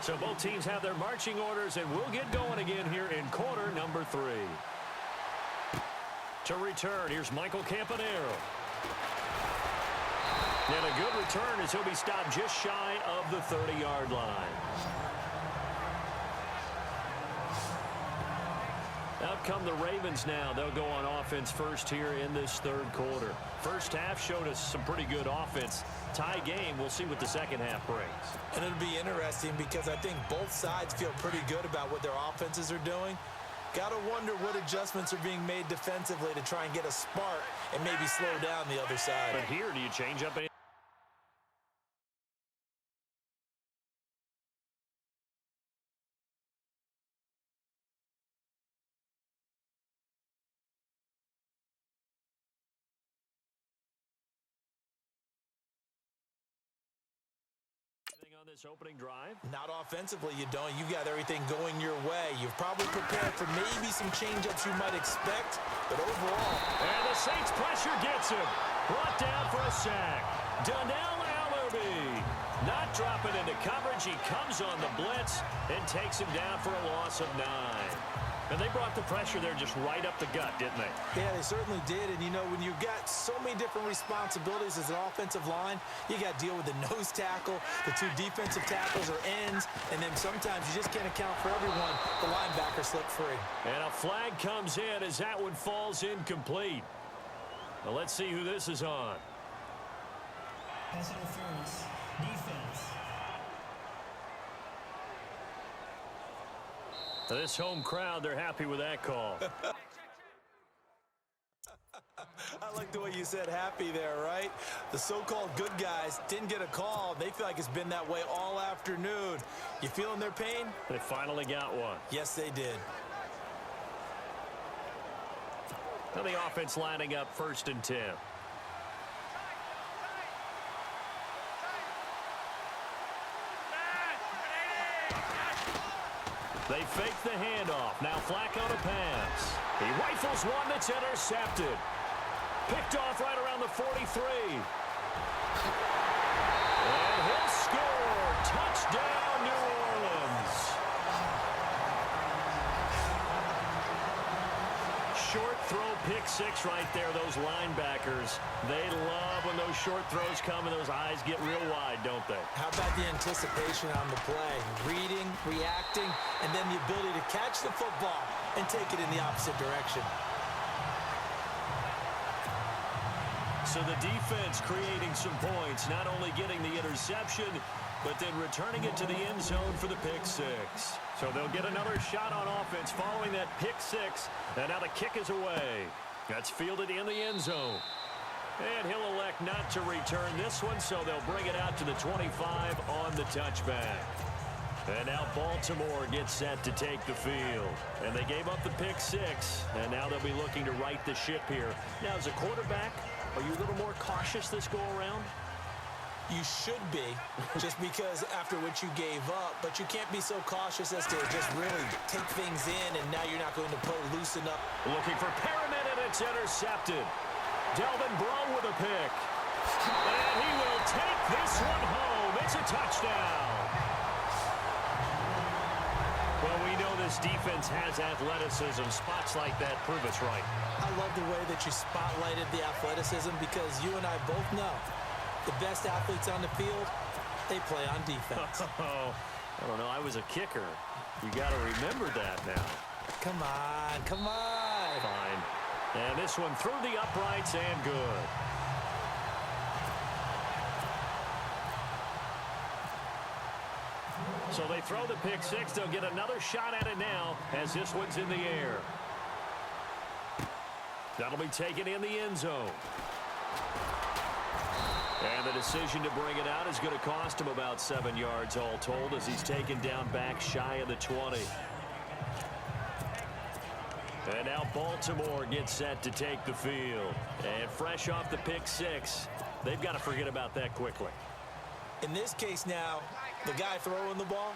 So both teams have their marching orders, and we'll get going again here in quarter number 3. To return, here's Michael Campanero. And a good return as he'll be stopped just shy of the 30-yard line. Out come the Ravens now. They'll go on offense first here in this third quarter. First half showed us some pretty good offense. Tie game. We'll see what the second half brings. And it'll be interesting because I think both sides feel pretty good about what their offenses are doing. Got to wonder what adjustments are being made defensively to try and get a spark and maybe slow down the other side. But here, do you change up anything? On this opening drive? Not offensively, you don't. You've got everything going your way. You've probably prepared for maybe some change-ups you might expect, but overall. And the Saints pressure gets him. Brought down for a sack. Donnell Allerby not dropping into coverage. He comes on the blitz and takes him down for a loss of 9. And they brought the pressure there just right up the gut, didn't they? Yeah, they certainly did. And, you know, when you've got so many different responsibilities as an offensive line, you got to deal with the nose tackle, the 2 defensive tackles or ends, and then sometimes you just can't account for everyone. The linebacker slipped free. And a flag comes in as that one falls incomplete. Well, let's see who this is on. Pass interference. Defense. This home crowd, they're happy with that call. I like the way you said happy there, right? The so-called good guys didn't get a call. They feel like it's been that way all afternoon. You feeling their pain? They finally got one. Yes, they did. Now the offense lining up 1st and 10. They fake the handoff. Now Flacco to pass. He rifles one that's intercepted. Picked off right around the 43. And he'll score. Touchdown, New Orleans. Short throw, pick 6 right there. Those linebackers, they love when those short throws come and those eyes get real wide, don't they? How about the anticipation on the play? Reading, reacting, and then the ability to catch the football and take it in the opposite direction. So the defense creating some points, not only getting the interception, but then returning it to the end zone for the pick 6. So they'll get another shot on offense following that pick 6. And now the kick is away. That's fielded in the end zone. And he'll elect not to return this one, so they'll bring it out to the 25 on the touchback. And now Baltimore gets set to take the field. And they gave up the pick 6, and now they'll be looking to right the ship here. Now, as a quarterback, are you a little more cautious this go-around? You should be, just because after what you gave up, but you can't be so cautious as to just really take things in, and now you're not going to loosen up. Looking for Pyramid, and it's intercepted. Delvin Breaux with a pick. And he will take this one home. It's a touchdown. Well, we know this defense has athleticism. Spots like that prove us right. I love the way that you spotlighted the athleticism because you and I both know the best athletes on the field, they play on defense. Oh, I don't know. I was a kicker. You got to remember that now. Come on, come on. Fine. And this one through the uprights and good. So they throw the pick 6. They'll get another shot at it now as this one's in the air. That'll be taken in the end zone. And the decision to bring it out is going to cost him about 7 yards all told as he's taken down back shy of the 20. And now Baltimore gets set to take the field. And fresh off the pick 6, they've got to forget about that quickly. In this case now, the guy throwing the ball,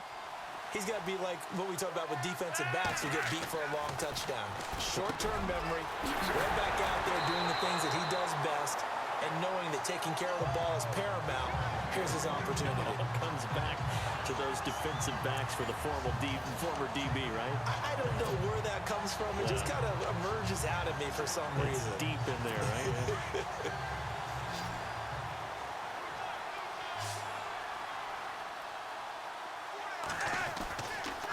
he's got to be like what we talk about with defensive backs who get beat for a long touchdown. Short-term memory, right back out there doing the things that he does best, and knowing that taking care of the ball is paramount. Here's his opportunity. It all comes back to those defensive backs for the former DB, right? I don't know where that comes from. It just kind of emerges out of me for some reason. It's deep in there, right?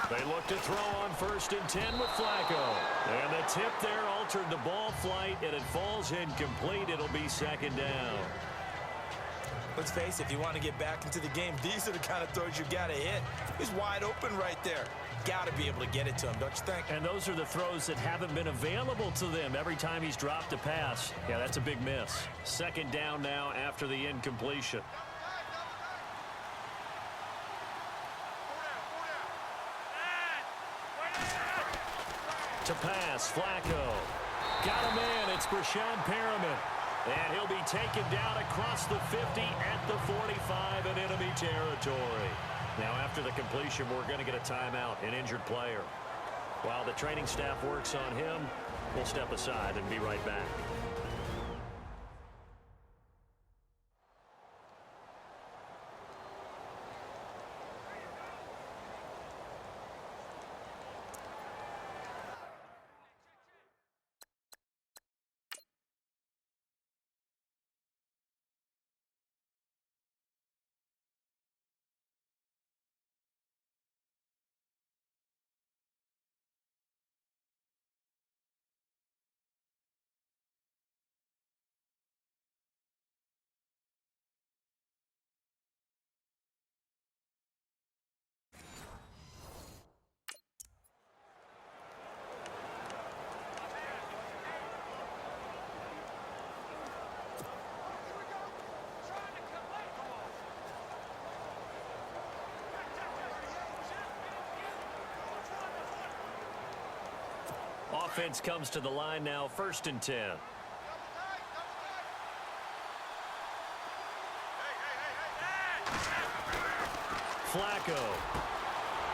They look to throw on 1st and 10 with Flacco. And the tip there altered the ball flight, and it falls incomplete. It'll be 2nd down. Let's face it, if you want to get back into the game, these are the kind of throws you got to hit. He's wide open right there. Got to be able to get it to him, don't you think? And those are the throws that haven't been available to them every time he's dropped a pass. Yeah, that's a big miss. 2nd down now after the incompletion. To pass, Flacco. Got a man, it's Brashad Perriman. And he'll be taken down across the 50 at the 45 in enemy territory. Now, after the completion, we're going to get a timeout, an injured player. While the training staff works on him, we'll step aside and be right back. Offense comes to the line now, 1st and 10. Flacco.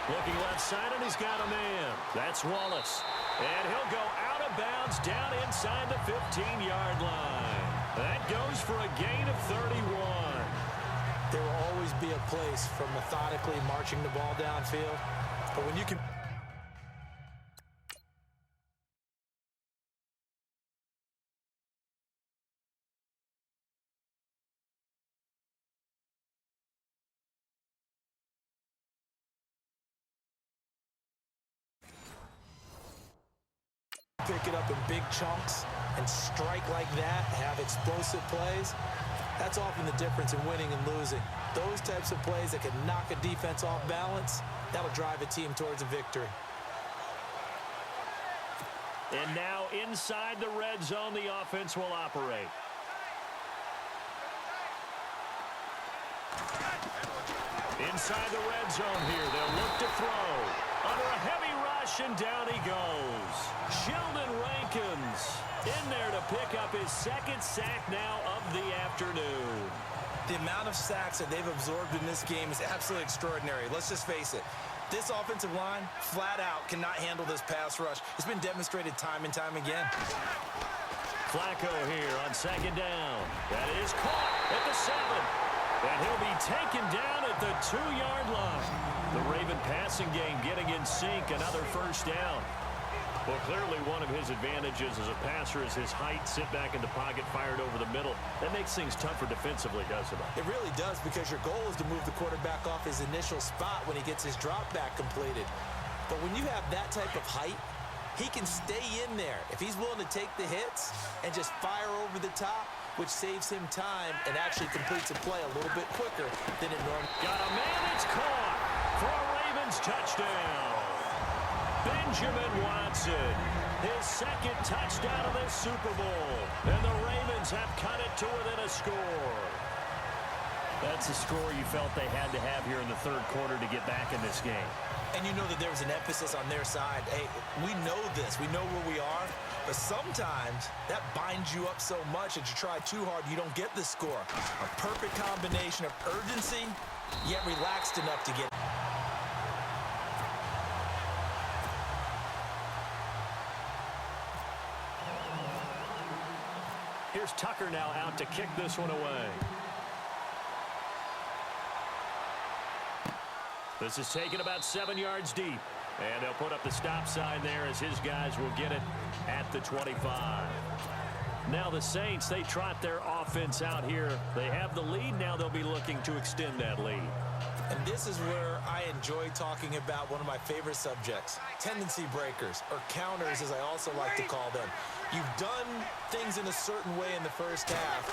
Looking left side, and he's got a man. That's Wallace. And he'll go out of bounds down inside the 15-yard line. That goes for a gain of 31. There will always be a place for methodically marching the ball downfield. But when you can... pick it up in big chunks and strike like that, have explosive plays, that's often the difference in winning and losing. Those types of plays that can knock a defense off balance, that'll drive a team towards a victory. And now inside the red zone, the offense will operate. Inside the red zone here, they'll look to throw. Under a heavy rush, and down he goes. Sheldon Rankins in there to pick up his 2nd sack now of the afternoon. The amount of sacks that they've absorbed in this game is absolutely extraordinary. Let's just face it. This offensive line, flat out, cannot handle this pass rush. It's been demonstrated time and time again. Flacco here on 2nd down. That is caught at the 7. And he'll be taken down at the 2-yard line. The Raven passing game getting in sync, another 1st down. Well, clearly one of his advantages as a passer is his height, sit back in the pocket, fired over the middle. That makes things tougher defensively, doesn't it? It really does, because your goal is to move the quarterback off his initial spot when he gets his drop back completed. But when you have that type of height, he can stay in there if he's willing to take the hits and just fire over the top, which saves him time and actually completes a play a little bit quicker than it normally. Got a man that's caught for a Ravens touchdown. Benjamin Watson, his 2nd touchdown of this Super Bowl. And the Ravens have cut it to within a score. That's a score you felt they had to have here in the 3rd quarter to get back in this game. And you know that there was an emphasis on their side. Hey, we know this. We know where we are. But sometimes that binds you up so much that you try too hard, you don't get the score. A perfect combination of urgency, yet relaxed enough to get it. Here's Tucker now out to kick this one away. This is taken about 7 yards deep. And they'll put up the stop sign there as his guys will get it at the 25. Now the Saints, they trot their offense out here. They have the lead. Now they'll be looking to extend that lead. And this is where I enjoy talking about one of my favorite subjects, tendency breakers, or counters as I also like to call them. You've done things in a certain way in the first half,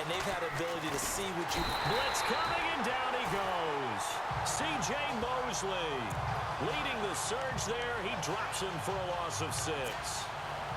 and they've had ability to see what you... Blitz coming, and down he goes. C.J. Mosley leading the surge there. He drops him for a loss of 6.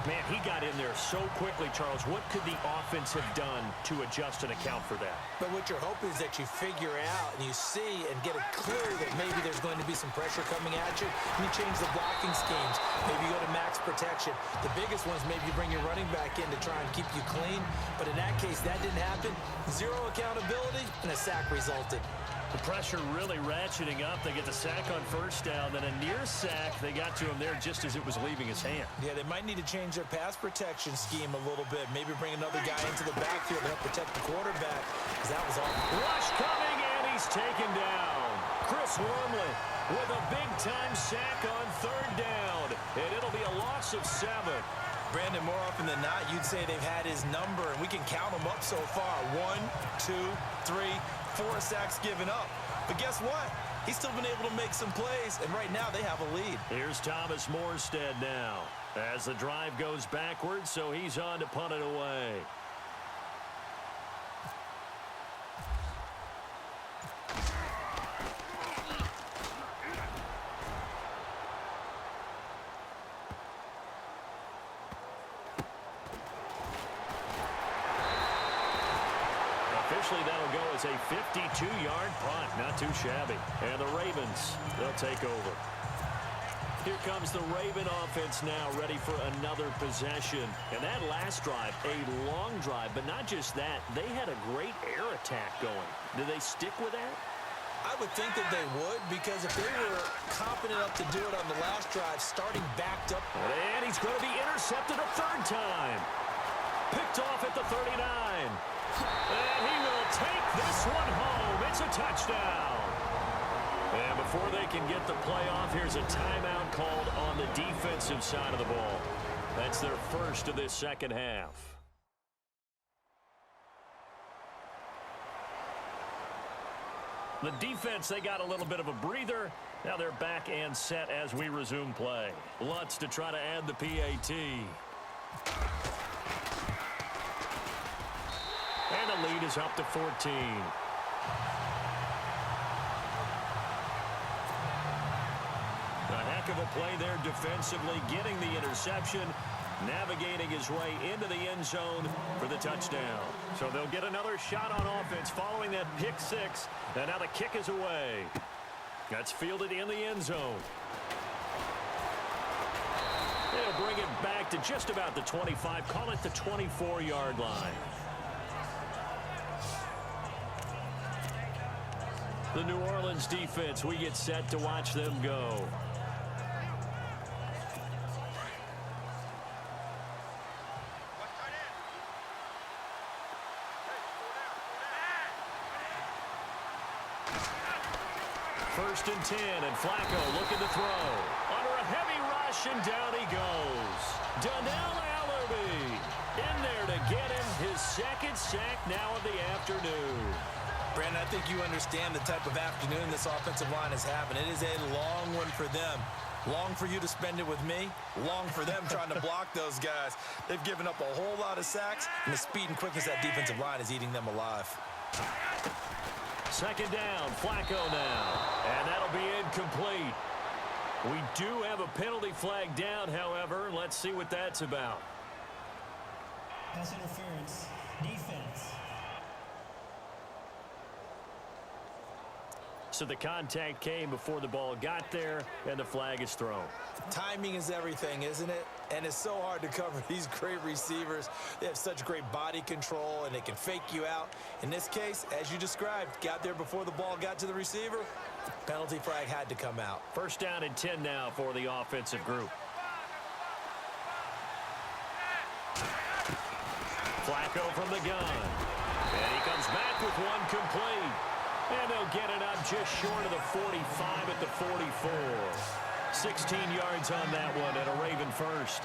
Man, he got in there so quickly, Charles. What could the offense have done to adjust and account for that? But what you're hoping is that you figure out and you see and get it clear that maybe there's going to be some pressure coming at you, and you change the blocking schemes. Maybe you go to max protection. The biggest one is maybe you bring your running back in to try and keep you clean. But in that case, that didn't happen. 0 accountability, and a sack resulted. The pressure really ratcheting up. They get the sack on first down, then a near sack. They got to him there just as it was leaving his hand. Yeah, they might need to change their pass protection scheme a little bit. Maybe bring another guy into the backfield to help protect the quarterback, because that was all. Rush coming, and he's taken down. Chris Wormley with a big-time sack on 3rd down, and it'll be a loss of 7. Brandon, more often than not, you'd say they've had his number, and we can count them up so far. 1, 2, 3, 4 sacks given up. But guess what? He's still been able to make some plays, and right now they have a lead. Here's Thomas Morstead now as the drive goes backwards, so he's on to punt it away. That'll go as a 52-yard punt. Not too shabby. And the Ravens, they'll take over. Here comes the Raven offense now, ready for another possession. And that last drive, a long drive, but not just that. They had a great air attack going. Do they stick with that? I would think that they would, because if they were confident enough to do it on the last drive, starting backed up. And he's going to be intercepted a 3rd time. Picked off at the 39. And he will take this one home. It's a touchdown. And before they can get the play off, here's a timeout called on the defensive side of the ball. That's their first of this second half. The defense, they got a little bit of a breather. Now they're back and set as we resume play. Lutz to try to add the PAT. And the lead is up to 14. A heck of a play there defensively, getting the interception, navigating his way into the end zone for the touchdown. So they'll get another shot on offense following that pick 6. And now the kick is away. That's fielded in the end zone. They'll bring it back to just about the 25. Call it the 24-yard line. The New Orleans defense, we get set to watch them go. First and 10, and Flacco looking to throw. Under a heavy rush, and down he goes. Donnell Allerby in there to get him his 2nd sack now of the afternoon. Brandon, I think you understand the type of afternoon this offensive line is having. It is a long one for them. Long for you to spend it with me. Long for them trying to block those guys. They've given up a whole lot of sacks, and the speed and quickness of that defensive line is eating them alive. 2nd down, Flacco now. And that'll be incomplete. We do have a penalty flag down, however. Let's see what that's about. Pass interference. Defense. So the contact came before the ball got there, and the flag is thrown. Timing is everything, isn't it? And it's so hard to cover these great receivers. They have such great body control, and they can fake you out. In this case, as you described, got there before the ball got to the receiver. Penalty flag had to come out. 1st down and 10 now for the offensive group. Flacco from the gun. And he comes back with one complete. And they'll get it up just short of the 45 at the 44. 16 yards on that one and a Raven first.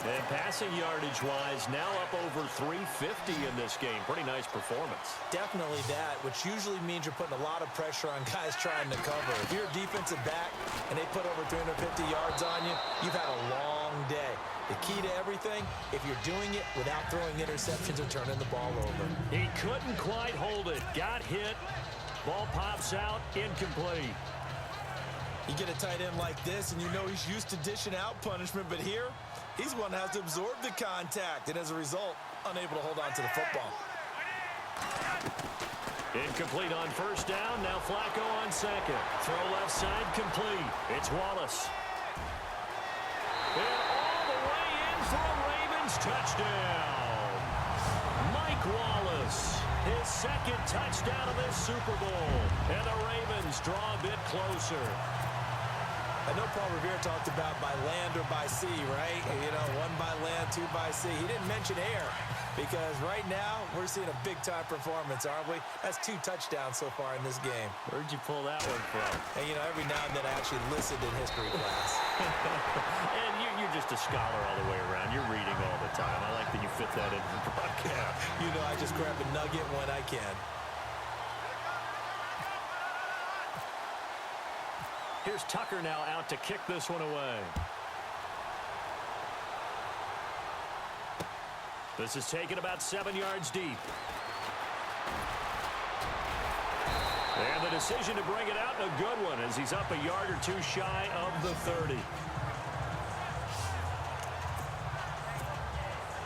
And passing yardage-wise, now up over 350 in this game. Pretty nice performance. Definitely that, which usually means you're putting a lot of pressure on guys trying to cover. If you're a defensive back and they put over 350 yards on you, you've had a long day. The key to everything, if you're doing it without throwing interceptions or turning the ball over. He couldn't quite hold it. Got hit. Ball pops out. Incomplete. You get a tight end like this, and you know he's used to dishing out punishment, but here, he's the one that has to absorb the contact, and as a result, unable to hold on to the football. Incomplete on first down. Now Flacco on second. Throw left side complete. It's Wallace. And all the way in for a Ravens touchdown. Mike Wallace, his second touchdown of this Super Bowl. And the Ravens draw a bit closer. I know Paul Revere talked about by land or by sea, right? You know, one by land, two by sea. He didn't mention air because right now we're seeing a big-time performance, aren't we? That's 2 touchdowns so far in this game. Where'd you pull that one from? And, you know, every now and then I actually listened in history class. And you're just a scholar all the way around. You're reading all the time. I like that you fit that in the broadcast. You know, I just grab a nugget when I can. Here's Tucker now out to kick this one away. This is taken about 7 yards deep. And the decision to bring it out, a good one, as he's up a yard or 2 shy of the 30.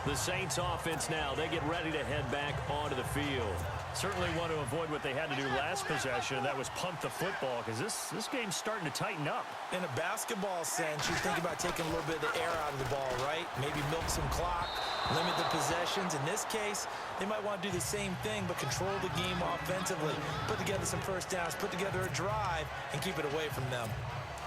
The Saints offense now, they get ready to head back onto the field. Certainly want to avoid what they had to do last possession. That was pump the football, because this game's starting to tighten up. In a basketball sense, you think about taking a little bit of the air out of the ball, right? Maybe milk some clock, limit the possessions. In this case, they might want to do the same thing, but control the game offensively. Put together some first downs, put together a drive, and keep it away from them.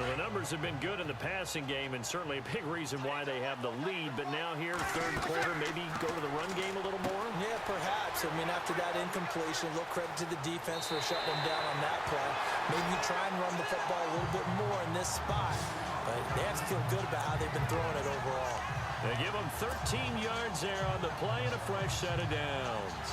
Well, the numbers have been good in the passing game, and certainly a big reason why they have the lead. But now here, third quarter, maybe go to the run game a little more? Yeah, perhaps. I mean, after that incompletion, a little credit to the defense for shutting them down on that play. Maybe you try and run the football a little bit more in this spot. But they have to feel good about how they've been throwing it overall. They give them 13 yards there on the play and a fresh set of downs.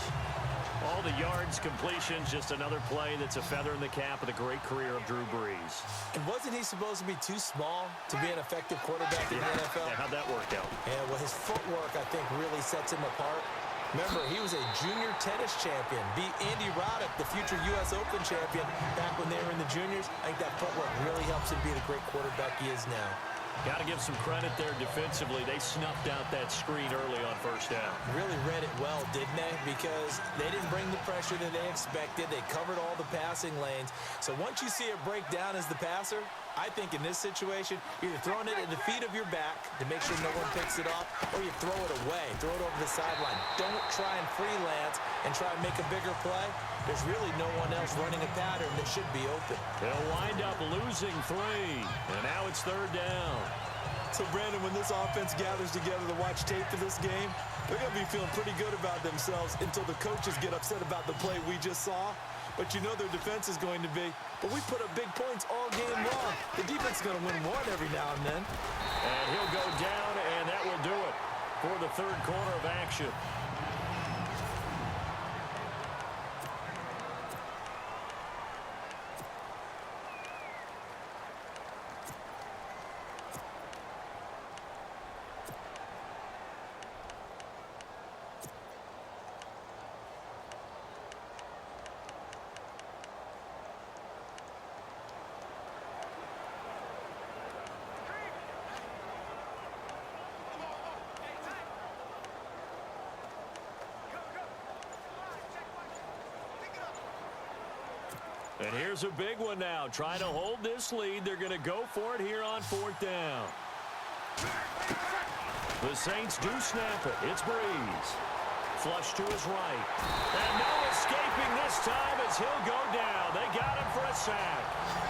All the yards, completions, just another play that's a feather in the cap of the great career of Drew Brees. And wasn't he supposed to be too small to be an effective quarterback in the NFL? Yeah, how'd that work out? Yeah, well, his footwork, I think, really sets him apart. Remember, he was a junior tennis champion. Beat Andy Roddick, the future U.S. Open champion, back when they were in the juniors. I think that footwork really helps him be the great quarterback he is now. Got to give some credit there defensively. They snuffed out that screen early on first down. Really read it well, didn't they? Because they didn't bring the pressure that they expected. They covered all the passing lanes. So once you see it break down as the passer, I think in this situation, you're either throwing it at the feet of your back to make sure no one picks it off, or you throw it away, throw it over the sideline. Don't try and freelance and try and make a bigger play. There's really no one else running a pattern that should be open. They'll wind up losing 3, and now it's third down. So, Brandon, when this offense gathers together to watch tape for this game, they're going to be feeling pretty good about themselves until the coaches get upset about the play we just saw. But you know their defense is going to be, but we put up big points all game long. The defense is going to win one every now and then. And he'll go down, and that will do it for the third quarter of action. And here's a big one now. Trying to hold this lead. They're going to go for it here on fourth down. The Saints do snap it. It's Brees. Flush to his right. And no escaping this time as he'll go down. They got him for a sack.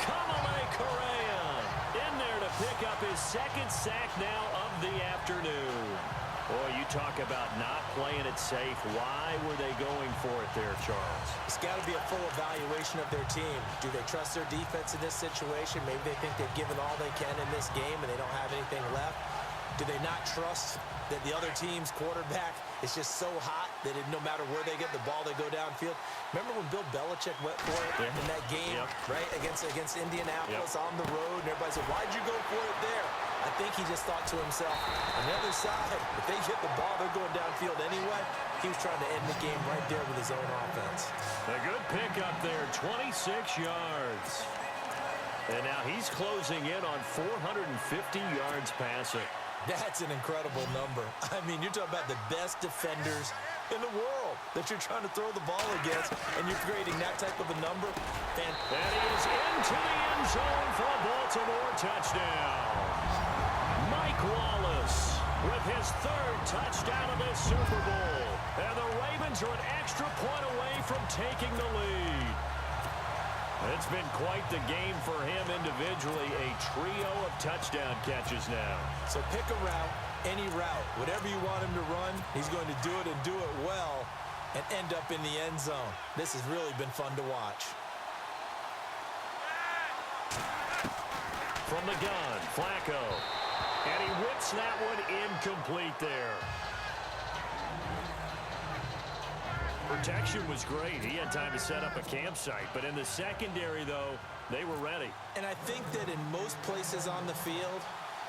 Kamale Correa in there to pick up his second sack now of the afternoon. Boy, you talk about not playing it safe. Why were they going for it there, Charles? It's got to be a full evaluation of their team. Do they trust their defense in this situation? Maybe they think they've given all they can in this game and they don't have anything left. Do they not trust that the other team's quarterback is just so hot that no matter where they get the ball, they go downfield? Remember when Bill Belichick went for it in that game, right, against Indianapolis on the road, and everybody said, why'd you go for it there? I think he just thought to himself, on the other side, if they hit the ball, they're going downfield anyway. He was trying to end the game right there with his own offense. A good pick up there, 26 yards. And now he's closing in on 450 yards passing. That's an incredible number. I mean, you're talking about the best defenders in the world that you're trying to throw the ball against, and you're creating that type of a number. And he is into the end zone for a Baltimore touchdown. Mike Wallace with his third touchdown of this Super Bowl. And the Ravens are an extra point away from taking the lead. It's been quite the game for him individually. A trio of touchdown catches now. So pick a route, any route. Whatever you want him to run, he's going to do it and do it well and end up in the end zone. This has really been fun to watch. From the gun, Flacco. And he whips that one incomplete there. Protection was great. He had time to set up a campsite. But in the secondary, though, they were ready. And I think that in most places on the field,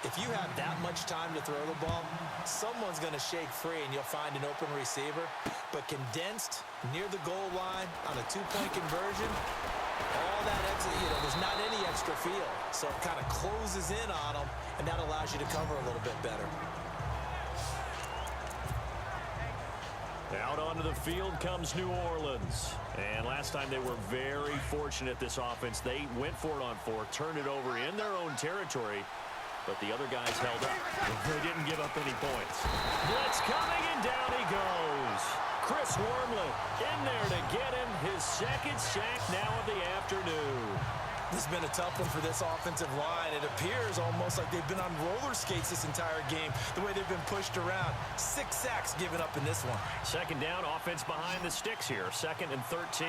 if you have that much time to throw the ball, someone's going to shake free and you'll find an open receiver. But condensed near the goal line on a two-point conversion, all that extra, there's not any extra field. So it kind of closes in on them, and that allows you to cover a little bit better. Out onto the field comes New Orleans. And last time they were very fortunate, this offense. They went for it on fourth, turned it over in their own territory, but the other guys held up. They didn't give up any points. Blitz coming, and down he goes. Chris Wormley in there to get him his second sack now of the afternoon. This has been a tough one for this offensive line. It appears almost like they've been on roller skates this entire game, the way they've been pushed around. 6 sacks given up in this one. Second down, offense behind the sticks here. 2nd and 13.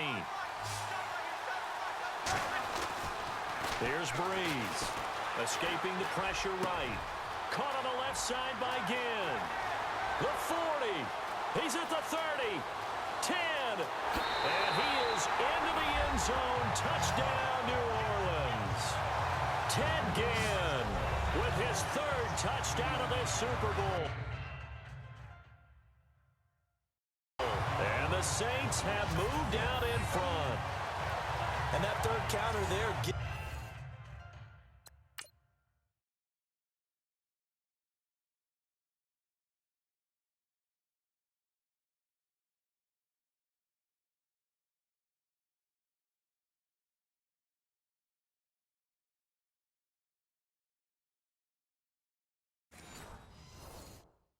Here's Breeze. Escaping the pressure right. Caught on the left side by Ginn. The 40. He's at the 30. 10. And he is into the end zone. Touchdown, New Orleans. Ted Ginn with his third touchdown of this Super Bowl. And the Saints have moved out in front. And that third counter there.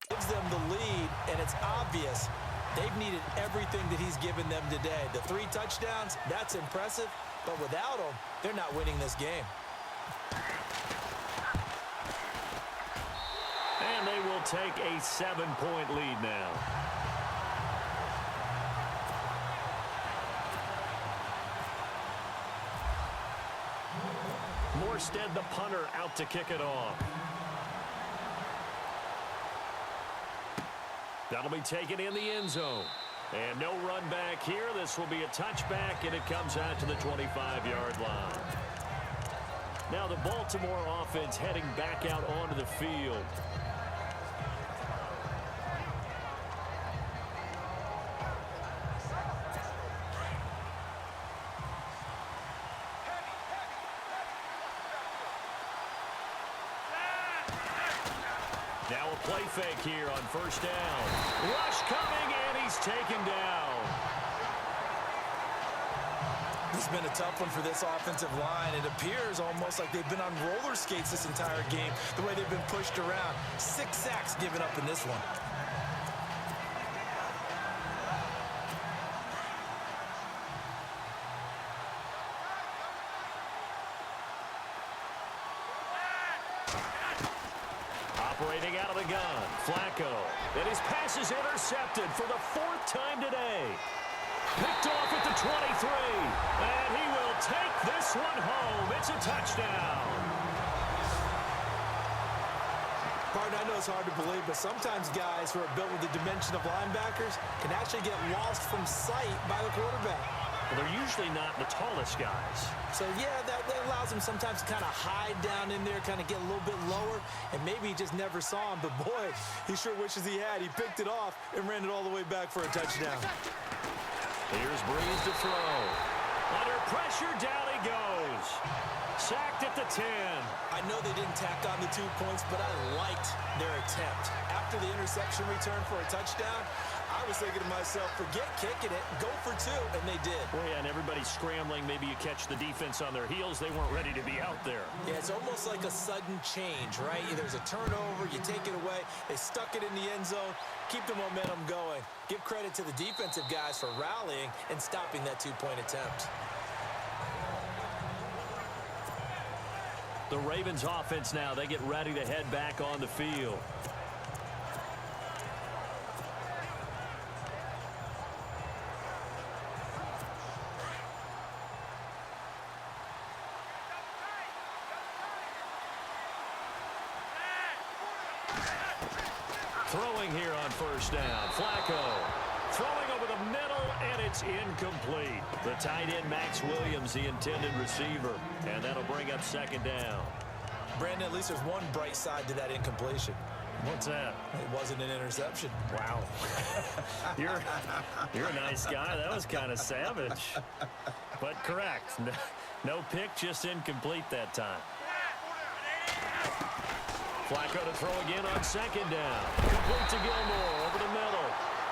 Gives them the lead, and it's obvious they've needed everything that he's given them today. The 3 touchdowns, that's impressive, but without him, they're not winning this game. And they will take a 7-point lead now. Morstead, the punter, out to kick it off. That'll be taken in the end zone. And no run back here. This will be a touchback, and it comes out to the 25-yard line. Now the Baltimore offense heading back out onto the field. Now a play fake here on first down. Rush coming, and he's taken down. This has been a tough one for this offensive line. It appears almost like they've been on roller skates this entire game, the way they've been pushed around. 6 sacks given up in this one. Separating out of the gun, Flacco. And his pass is intercepted for the 4th time today. Picked off at the 23. And he will take this one home. It's a touchdown. Pardon, I know it's hard to believe, but sometimes guys who are built with the dimension of linebackers can actually get lost from sight by the quarterback. Well, they're usually not the tallest guys. So, yeah, that allows him sometimes to kind of hide down in there, kind of get a little bit lower, and maybe he just never saw him. But, boy, he sure wishes he had. He picked it off and ran it all the way back for a touchdown. Here's Breeze to throw. Under pressure, down he goes. Sacked at the 10. I know they didn't tack on the 2 points, but I liked their attempt. After the interception return for a touchdown, I was thinking to myself, forget kicking it, go for 2, and they did. Well, yeah, and everybody's scrambling. Maybe you catch the defense on their heels. They weren't ready to be out there. Yeah, it's almost like a sudden change, right? There's a turnover, you take it away, they stuck it in the end zone, keep the momentum going. Give credit to the defensive guys for rallying and stopping that 2-point attempt. The Ravens offense now, they get ready to head back on the field. Throwing here on first down. Flacco throwing over the middle, and it's incomplete. The tight end, Max Williams, the intended receiver. And that'll bring up 2nd down. Brandon, at least there's one bright side to that incompletion. What's that? It wasn't an interception. Wow. You're a nice guy. That was kind of savage. But correct. No pick, just incomplete that time. Flacco to throw again on 2nd down. Complete to Gilmore over the middle.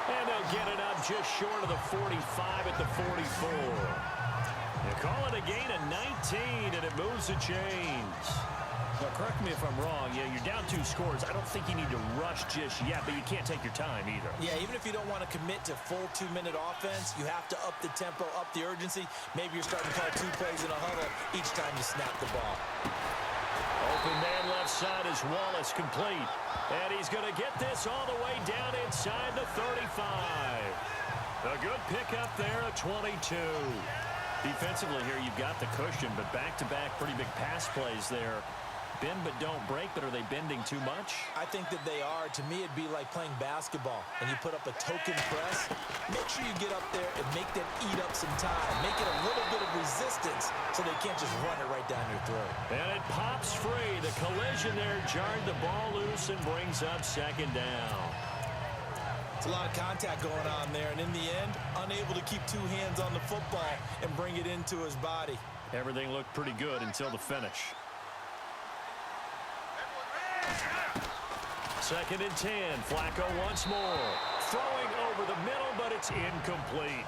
And they'll get it up just short of the 45 at the 44. You call it a gain of 19, and it moves the chains. Now, correct me if I'm wrong. Yeah, you're down 2 scores. I don't think you need to rush just yet, but you can't take your time either. Yeah, even if you don't want to commit to full 2-minute offense, you have to up the tempo, up the urgency. Maybe you're starting to call 2 plays in a huddle each time you snap the ball. Open man left side is Wallace, complete. And he's going to get this all the way down inside the 35. A good pickup there at 22. Defensively here, you've got the cushion, but back-to-back pretty big pass plays there. Bend but don't break, but are they bending too much? I think that they are. To me, it'd be like playing basketball. And you put up a token press, make sure you get up there and make them eat up some time. Make it a little bit of resistance so they can't just run it right down your throat. And it pops free. The collision there jarred the ball loose and brings up 2nd down. It's a lot of contact going on there, and in the end, unable to keep 2 hands on the football and bring it into his body. Everything looked pretty good until the finish. 2nd and 10. Flacco once more. Throwing over the middle, but it's incomplete.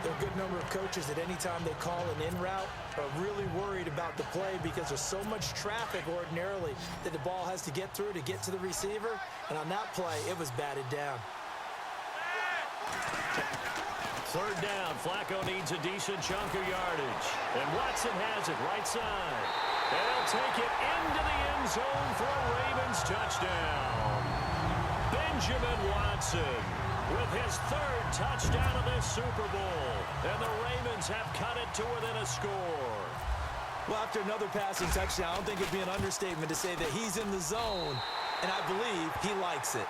There are a good number of coaches that any time they call an in route are really worried about the play because there's so much traffic ordinarily that the ball has to get through to get to the receiver. And on that play, it was batted down. 3rd down. Flacco needs a decent chunk of yardage. And Watson has it right side. They'll take it into the end zone for a Ravens touchdown. Benjamin Watson with his 3rd touchdown of this Super Bowl. And the Ravens have cut it to within a score. Well, after another passing touchdown, I don't think it'd be an understatement to say that he's in the zone, and I believe he likes it.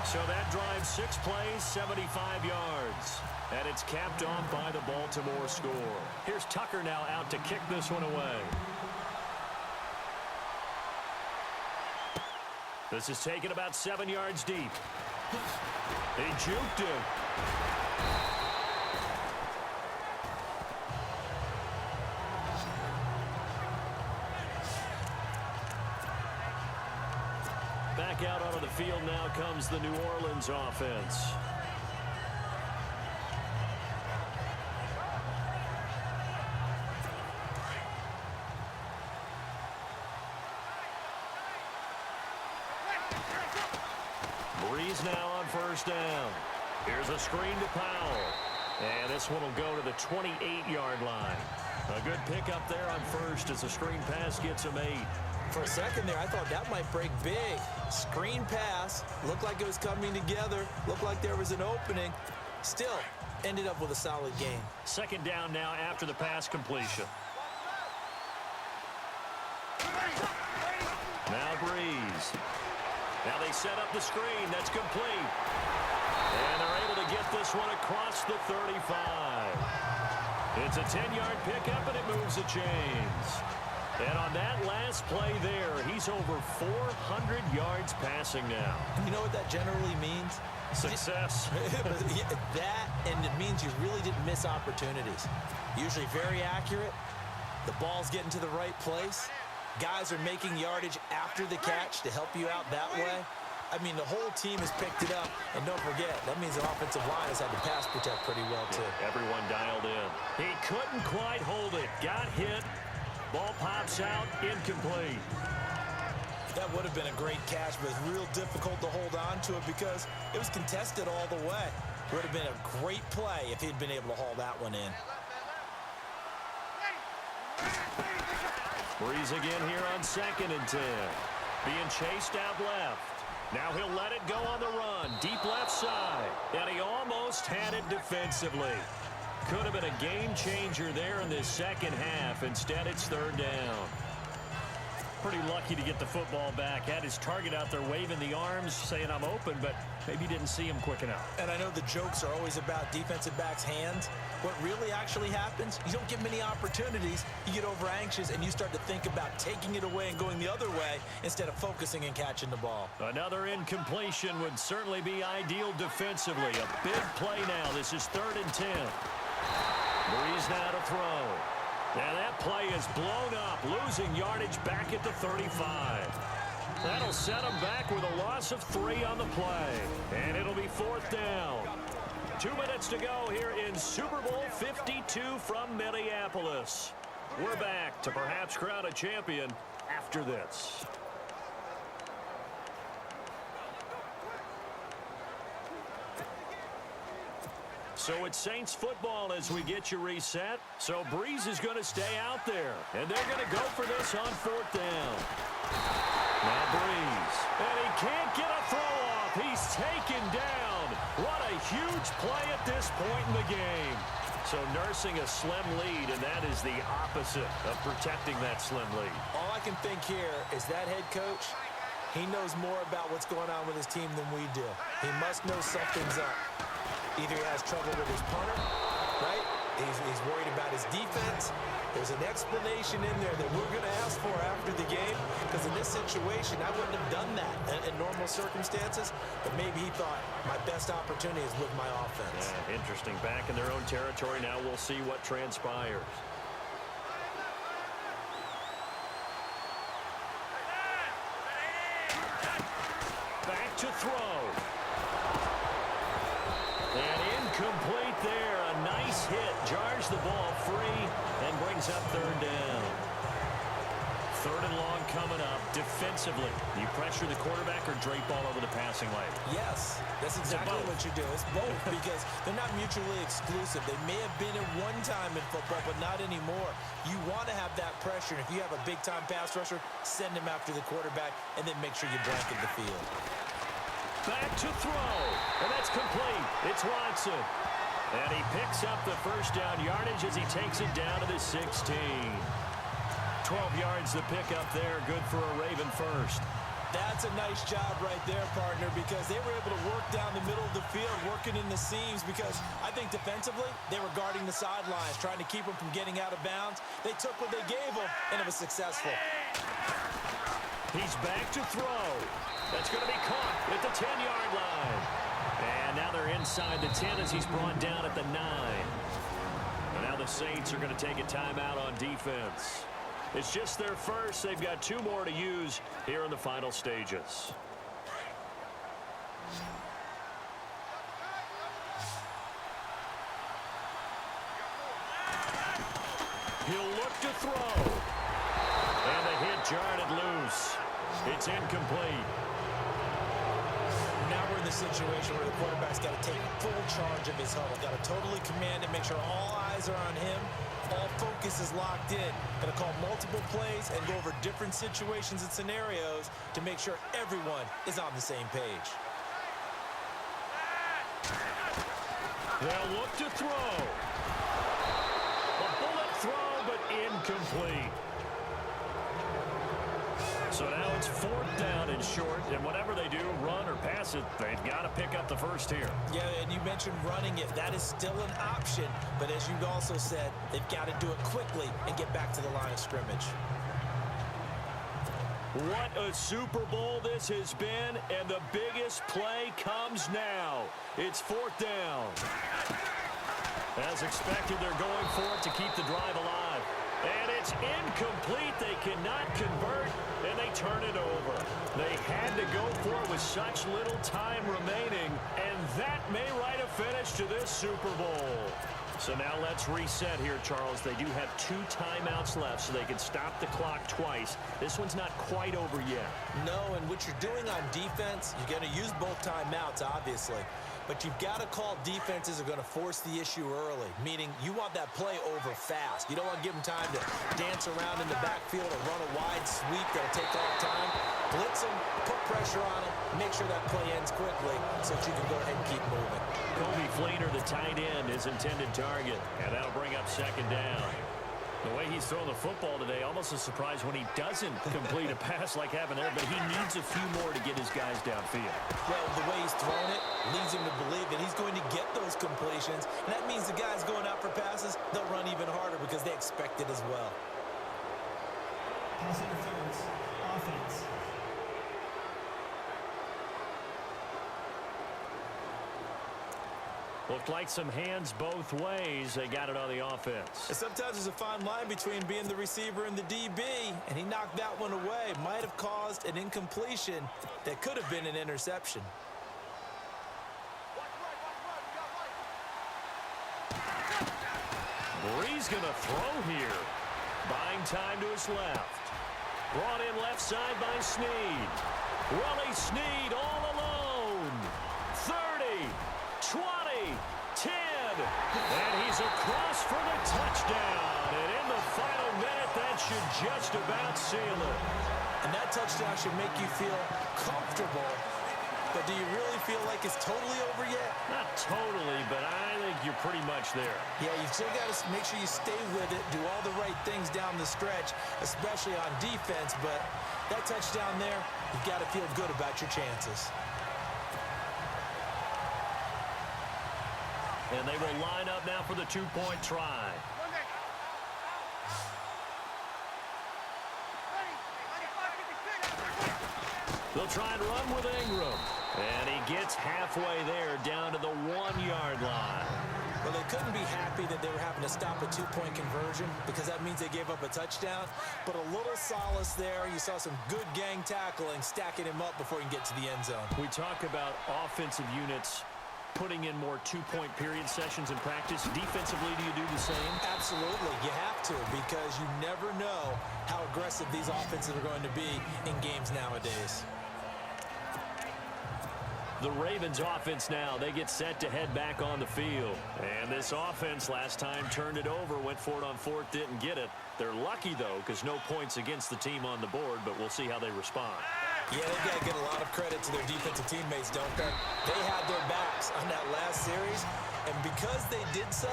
So that drives 6 plays, 75 yards. And it's capped off by the Baltimore score. Here's Tucker now out to kick this one away. This is taken about 7 yards deep. He juked him. Back out onto the field now comes the New Orleans offense. Breeze now on 1st down. Here's a screen to Powell. And this one will go to the 28-yard line. A good pickup there on first as the screen pass gets him 8. For a second there, I thought that might break big. Screen pass, looked like it was coming together, looked like there was an opening. Still, ended up with a solid game. Second down now after the pass completion. Now Breeze. Now they set up the screen. That's complete. And they're able to get this one across the 35. It's a 10-yard pickup, and it moves the chains. And on that last play there, he's over 400 yards passing now. You know what that generally means? Success. That, and it means you really didn't miss opportunities. Usually very accurate. The ball's getting to the right place. Guys are making yardage after the catch to help you out that way. I mean, the whole team has picked it up. And don't forget, that means the offensive line has had to pass protect pretty well, too. Yeah, everyone dialed in. He couldn't quite hold it. Got hit. Ball pops out. Incomplete. That would have been a great catch, but it's real difficult to hold on to it because it was contested all the way. It would have been a great play if he'd been able to haul that one in. Breeze again here on 2nd and 10. Being chased out left. Now he'll let it go on the run. Deep left side. And he almost had it defensively. Could have been a game changer there in this second half. Instead, it's 3rd down. Pretty lucky to get the football back. Had his target out there waving the arms, saying I'm open, but maybe didn't see him quick enough. And I know the jokes are always about defensive backs' hands. What really actually happens, you don't get many opportunities. You get over anxious, and you start to think about taking it away and going the other way instead of focusing and catching the ball. Another incompletion would certainly be ideal defensively. A big play now. This is 3rd and 10. Breeze now to throw. Now that play is blown up, losing yardage back at the 35. That'll set him back with a loss of 3 on the play. And it'll be 4th down. 2 minutes to go here in Super Bowl 52 from Minneapolis. We're back to perhaps crown a champion after this. So it's Saints football as we get you reset. So Breeze is going to stay out there. And they're going to go for this on 4th down. Now Breeze. And he can't get a throw off. He's taken down. What a huge play at this point in the game. So nursing a slim lead, and that is the opposite of protecting that slim lead. All I can think here is that head coach, he knows more about what's going on with his team than we do. He must know something's up. Either he has trouble with his punter, right? He's worried about his defense. There's an explanation in there that we're going to ask for after the game, because in this situation, I wouldn't have done that in normal circumstances, but maybe he thought my best opportunity is with my offense. Yeah, interesting. Back in their own territory. Now we'll see what transpires. Back to throw. And incomplete there. A nice hit. Jars the ball free and brings up 3rd down. 3rd and long coming up. Defensively, you pressure the quarterback or drape all over the passing lane? Yes, that's exactly what you do. It's both because they're not mutually exclusive. They may have been at one time in football, but not anymore. You want to have that pressure. And if you have a big-time pass rusher, send him after the quarterback and then make sure you blanket the field. Back to throw, and that's complete. It's Watson. And he picks up the 1st down yardage as he takes it down to the 16. 12 yards the pickup there, good for a Raven first. That's a nice job right there, partner, because they were able to work down the middle of the field, working in the seams, because I think defensively, they were guarding the sidelines, trying to keep them from getting out of bounds. They took what they gave them, and it was successful. He's back to throw. That's going to be caught at the 10-yard line. And now they're inside the 10 as he's brought down at the 9. And now the Saints are going to take a timeout on defense. It's just their first. They've got 2 more to use here in the final stages. He'll look to throw. And the hit jarred it loose. It's incomplete. Now now we're in the situation where the quarterback's got to take full charge of his huddle. Got to totally command it, make sure all eyes are on him. All focus is locked in. Got to call multiple plays and go over different situations and scenarios to make sure everyone is on the same page. They'll look to throw. A bullet throw, but incomplete. So now it's 4th down and short, and whatever they do, run or pass it, they've got to pick up the first here. Yeah, and you mentioned running it. That is still an option, but as you also said, they've got to do it quickly and get back to the line of scrimmage. What a Super Bowl this has been, and the biggest play comes now. It's 4th down. As expected, they're going for it to keep the drive alive. And it's incomplete. They cannot convert, and they turn it over. They had to go for it with such little time remaining, and that may write a finish to this Super Bowl. So now let's reset here, Charles. They do have 2 timeouts left, so they can stop the clock twice. This one's not quite over yet. No, and what you're doing on defense, you're going to use both timeouts, obviously. But you've got to call defenses are going to force the issue early, meaning you want that play over fast. You don't want to give them time to dance around in the backfield or run a wide sweep that'll take all time. Blitz them, put pressure on them, make sure that play ends quickly so that you can go ahead and keep moving. Kobe Fleener, the tight end, his intended target, and that'll bring up 2nd down. The way he's throwing the football today, almost a surprise when he doesn't complete a pass like having there, but he needs a few more to get his guys downfield. Well, the way he's throwing it leads him to believe that he's going to get those completions, and that means the guys going out for passes, they'll run even harder because they expect it as well. Pass interference. Offense. Looked like some hands both ways. They got it on the offense. And sometimes there's a fine line between being the receiver and the DB, and he knocked that one away. Might have caused an incompletion that could have been an interception. Bree's going to throw here. Buying time to his left. Brought in left side by Snead. Willie Snead all alone. 30, 20, 10. And he's across for the touchdown. And in the final minute, that should just about seal it. And that touchdown should make you feel comfortable. But do you really feel like it's totally over yet? Not totally, but I think you're pretty much there. Yeah, you've still got to make sure you stay with it, do all the right things down the stretch, especially on defense. But that touchdown there, you've got to feel good about your chances. And they will line up now for the 2-point try. They'll try and run with Ingram. And he gets halfway there down to the 1-yard line. Well, they couldn't be happy that they were having to stop a 2-point conversion because that means they gave up a touchdown. But a little solace there. You saw some good gang tackling, stacking him up before he can get to the end zone. We talk about offensive units putting in more 2-point period sessions in practice. Defensively, do you do the same? Absolutely. You have to because you never know how aggressive these offenses are going to be in games nowadays. The Ravens offense now, they get set to head back on the field. And this offense last time turned it over, went for it on 4th, didn't get it. They're lucky, though, because no points against the team on the board, but we'll see how they respond. Yeah, they've got to get a lot of credit to their defensive teammates, don't they? They had their backs on that last series, and because they did so,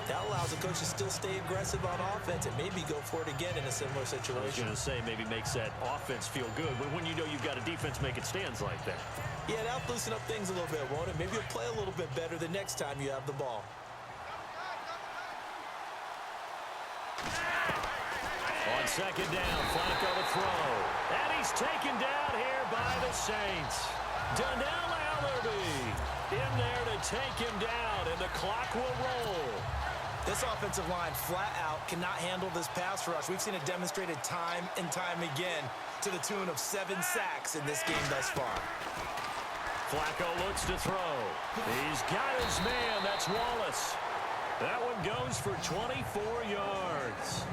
that allows the coach to still stay aggressive on offense and maybe go for it again in a similar situation. I was going to say maybe makes that offense feel good, but when you know you've got a defense making stands like that. Yeah, that'll loosen up things a little bit, won't it? Maybe you'll play a little bit better the next time you have the ball. On 2nd down, Flacco to throw. And he's taken down here by the Saints. Donnell Ellerbe in there to take him down, and the clock will roll. This offensive line flat out cannot handle this pass rush. We've seen it demonstrated time and time again to the tune of 7 sacks in this game thus far. Flacco looks to throw. He's got his man. That's Wallace. That one goes for 24 yards.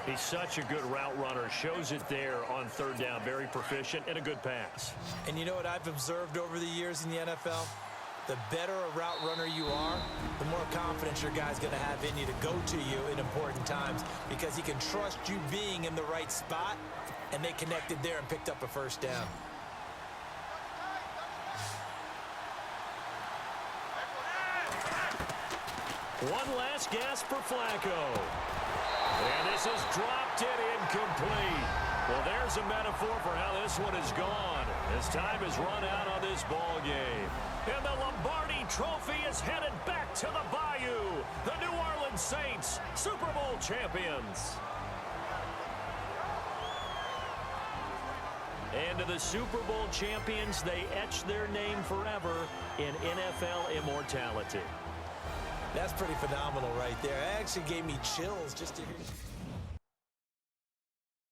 He's such a good route runner. Shows it there on third down. Very proficient and a good pass. And you know what I've observed over the years in the NFL? The better a route runner you are, the more confidence your guy's going to have in you to go to you in important times because he can trust you being in the right spot, and they connected there and picked up a first down. One last gasp for Flacco. And this is dropped it incomplete. Well, there's a metaphor for how this one is gone. As time is run out on this ball game. And the Lombardi Trophy is headed back to the Bayou. The New Orleans Saints, Super Bowl champions. And to the Super Bowl champions, they etch their name forever in NFL immortality. That's pretty phenomenal right there. It actually gave me chills just to hear.